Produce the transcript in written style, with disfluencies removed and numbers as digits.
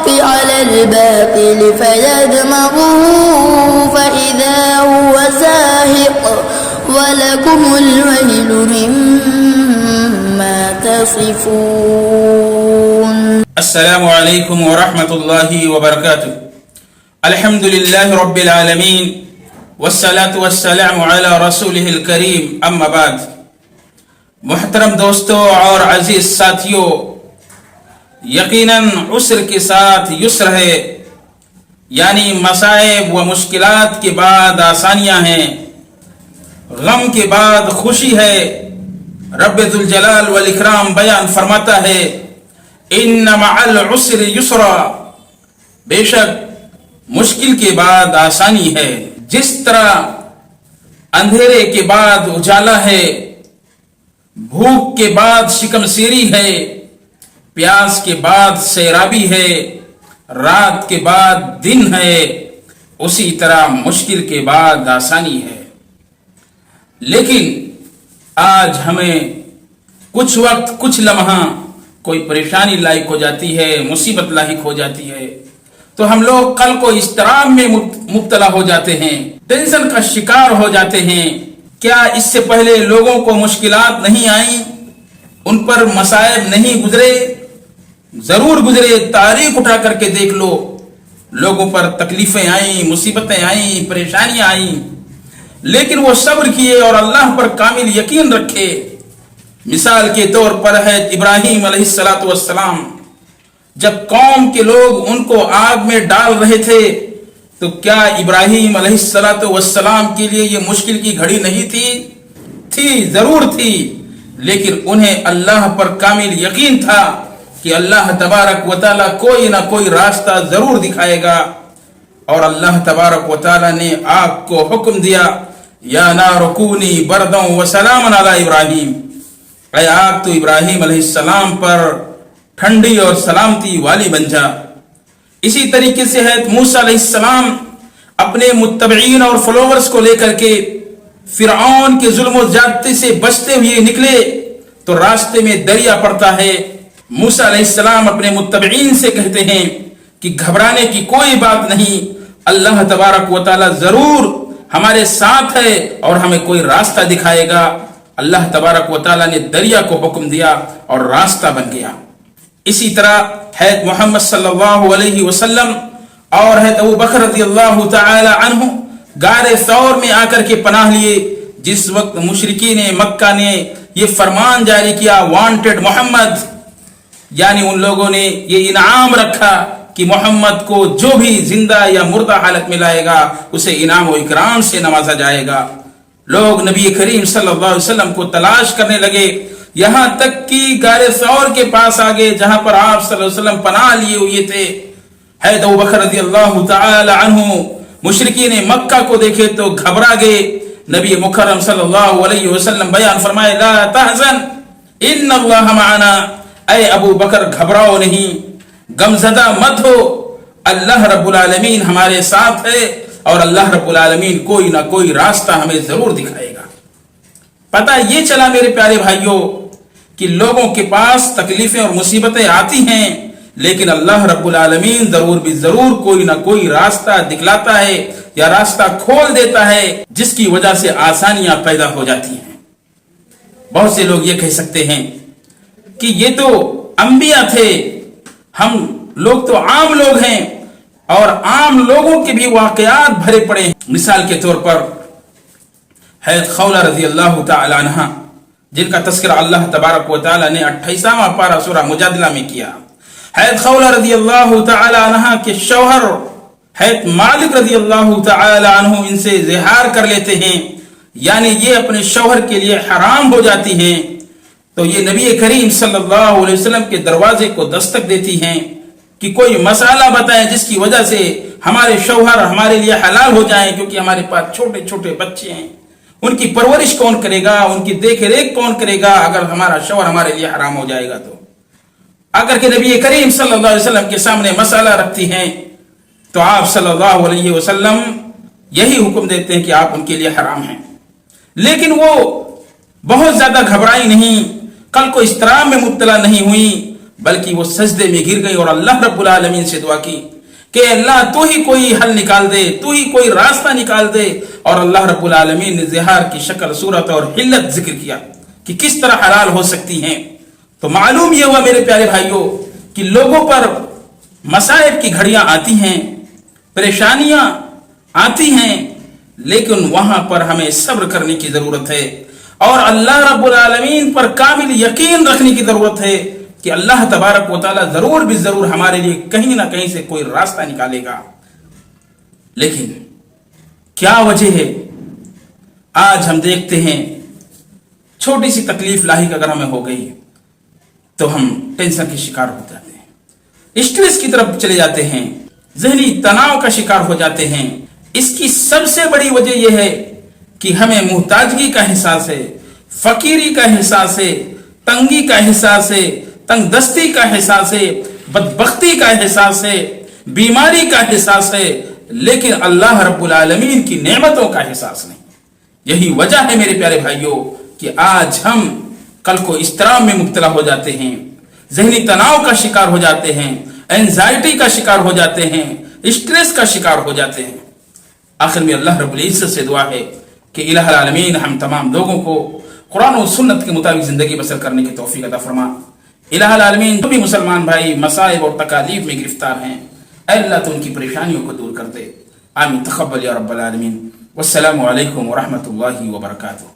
الحق على الباطل فيدمغه فإذا هو زاهق وَلَكُمُ الْوَيْلُ مِمَّا تَصِفُونَ. السلام علیکم ورحمۃ اللہ وبرکاتہ. الحمد للہ رب العالمین والصلاة والسلام علی رسولہ الکریم، اما بعد. محترم دوستوں اور عزیز ساتھیوں، یقیناً عسر کے ساتھ یسر ہے، یعنی مصائب و مشکلات کے بعد آسانیاں ہیں، غم کے بعد خوشی ہے. رب ذوالجلال والاکرام بیان فرماتا ہے ان مع العسر یسرا، بے شک مشکل کے بعد آسانی ہے. جس طرح اندھیرے کے بعد اجالا ہے، بھوک کے بعد شکم سیری ہے، پیاس کے بعد سیرابی ہے، رات کے بعد دن ہے، اسی طرح مشکل کے بعد آسانی ہے. لیکن آج ہمیں کچھ وقت، کچھ لمحہ کوئی پریشانی لاحق ہو جاتی ہے، مصیبت لاحق ہو جاتی ہے، تو ہم لوگ کل کو اضطراب میں مبتلا ہو جاتے ہیں، ٹینشن کا شکار ہو جاتے ہیں. کیا اس سے پہلے لوگوں کو مشکلات نہیں آئیں؟ ان پر مصائب نہیں گزرے؟ ضرور گزرے. تاریخ اٹھا کر کے دیکھ لو، لوگوں پر تکلیفیں آئیں، مصیبتیں آئیں، پریشانیاں آئیں، لیکن وہ صبر کیے اور اللہ پر کامل یقین رکھے. مثال کے طور پر ہے ابراہیم علیہ السلام. جب قوم کے لوگ ان کو آگ میں ڈال رہے تھے تو کیا ابراہیم علیہ السلام کے لیے یہ مشکل کی گھڑی نہیں تھی؟ تھی، ضرور تھی، لیکن انہیں اللہ پر کامل یقین تھا کہ اللہ تبارک و تعالیٰ کوئی نہ کوئی راستہ ضرور دکھائے گا. اور اللہ تبارک و تعالیٰ نے آگ کو حکم دیا یا نار کونی بردا وسلاما علی ابراہیم، اے آگ تو ابراہیم علیہ السلام پر ٹھنڈی اور سلامتی والی بن جا. اسی طریقے سے ہے موسیٰ علیہ السلام اپنے متبعین اور فالوورز کو لے کر کے فرعون کے ظلم و زیادتی سے بچتے ہوئے نکلے تو راستے میں دریا پڑتا ہے. موسیٰ علیہ السلام اپنے متبعین سے کہتے ہیں کہ گھبرانے کی کوئی بات نہیں، اللہ تبارک و تعالی ضرور ہمارے ساتھ ہے اور ہمیں کوئی راستہ دکھائے گا. اللہ تبارک و تعالی نے دریا کو حکم دیا اور راستہ بن گیا. اسی طرح حضرت محمد صلی اللہ علیہ وسلم اور حضرت ابو بکر رضی اللہ تعالی عنہ غار ثور میں آ کر کے پناہ لیے جس وقت مشرکین مکہ نے یہ فرمان جاری کیا وانٹڈ محمد، یعنی ان لوگوں نے یہ انعام رکھا کہ محمد کو جو بھی زندہ یا مردہ حالت میں لائے گا اسے انعام و اکرام سے نوازا جائے گا. لوگ نبی کریم صلی اللہ علیہ وسلم کو تلاش کرنے لگے، یہاں تک کہ غار ثور کے پاس آگے جہاں پر آپ صلی اللہ علیہ وسلم پناہ لیے ہوئے تھے. حضرت ابو بکر رضی اللہ تعالی عنہ مشرکین مکہ کو دیکھے تو گھبرا گئے. نبی مکرم صلی اللہ علیہ وسلم بیان فرمائے لا تحزن ان اللہ معنا، اے ابو بکر گھبراؤ نہیں، غمزدہ مت ہو، اللہ رب العالمین ہمارے ساتھ ہے اور اللہ رب العالمین کوئی نہ کوئی راستہ ہمیں ضرور دکھائے گا. پتہ یہ چلا میرے پیارے بھائیوں کہ لوگوں کے پاس تکلیفیں اور مصیبتیں آتی ہیں، لیکن اللہ رب العالمین ضرور بھی ضرور کوئی نہ کوئی راستہ دکھلاتا ہے یا راستہ کھول دیتا ہے جس کی وجہ سے آسانیاں پیدا ہو جاتی ہیں. بہت سے لوگ یہ کہہ سکتے ہیں کہ یہ تو انبیاء تھے، ہم لوگ تو عام لوگ ہیں اور عام لوگوں کے بھی واقعات بھرے پڑے ہیں. مثال کے طور پر حضرت خولہ رضی اللہ تعالی عنہ جن کا تذکرہ اللہ تبارک و تعالی نے 28واں پارہ سورہ مجادلہ میں کیا. حضرت خولہ رضی اللہ تعالی عنہ کے شوہر حضرت مالک رضی اللہ تعالی عنہ ان سے زہار کر لیتے ہیں، یعنی یہ اپنے شوہر کے لیے حرام ہو جاتی ہیں. تو یہ نبی کریم صلی اللہ علیہ وسلم کے دروازے کو دستک دیتی ہیں کہ کوئی مسئلہ بتائیں جس کی وجہ سے ہمارے شوہر ہمارے لیے حلال ہو جائیں، کیونکہ ہمارے پاس چھوٹے چھوٹے بچے ہیں، ان کی پرورش کون کرے گا، ان کی دیکھ ریکھ کون کرے گا اگر ہمارا شوہر ہمارے لیے حرام ہو جائے گا. تو اگر کہ نبی کریم صلی اللہ علیہ وسلم کے سامنے مسئلہ رکھتی ہیں تو آپ صلی اللہ علیہ وسلم یہی حکم دیتے ہیں کہ آپ ان کے لیے حرام ہیں. لیکن وہ بہت زیادہ گھبرائی نہیں، کل کو اضطراب میں مبتلا نہیں ہوئی، بلکہ وہ سجدے میں گر گئی اور اللہ رب العالمین سے دعا کی کہ اللہ تو ہی کوئی حل نکال دے، تو ہی کوئی راستہ نکال دے. اور اللہ رب العالمین نے زہار کی شکل صورت اور حلت ذکر کیا کہ کس طرح حلال ہو سکتی ہیں. تو معلوم یہ ہوا میرے پیارے بھائیوں کہ لوگوں پر مصائب کی گھڑیاں آتی ہیں، پریشانیاں آتی ہیں، لیکن وہاں پر ہمیں صبر کرنے کی ضرورت ہے اور اللہ رب العالمین پر کامل یقین رکھنے کی ضرورت ہے کہ اللہ تبارک و تعالیٰ ضرور بھی ضرور ہمارے لیے کہیں نہ کہیں سے کوئی راستہ نکالے گا. لیکن کیا وجہ ہے؟ آج ہم دیکھتے ہیں چھوٹی سی تکلیف لاحق اگر ہمیں ہو گئی تو ہم ٹینشن کے شکار ہو جاتے ہیں، اسٹریس کی طرف چلے جاتے ہیں، ذہنی تناؤ کا شکار ہو جاتے ہیں. اس کی سب سے بڑی وجہ یہ ہے کہ ہمیں محتاجگی کا احساس ہے، فقیری کا احساس ہے، تنگی کا احساس ہے، تنگ دستی کا احساس ہے، بدبختی کا احساس ہے، بیماری کا احساس ہے، لیکن اللہ رب العالمین کی نعمتوں کا احساس نہیں. یہی وجہ ہے میرے پیارے بھائیوں کہ آج ہم کل کو اضطراب میں مبتلا ہو جاتے ہیں، ذہنی تناؤ کا شکار ہو جاتے ہیں، اینزائٹی کا شکار ہو جاتے ہیں، اسٹریس کا شکار ہو جاتے ہیں. آخر میں اللہ رب العزت سے دعا ہے کہ الہ العالمین ہم تمام لوگوں کو قرآن و سنت کے مطابق زندگی بسر کرنے کی توفیق عطا فرما. الہ العالمین جو بھی مسلمان بھائی مصائب اور تکالیف میں گرفتار ہیں، اے اللہ تو ان کی پریشانیوں کو دور کر دے. آمین تقبل یا رب العالمین. والسلام علیکم ورحمۃ اللہ وبرکاتہ.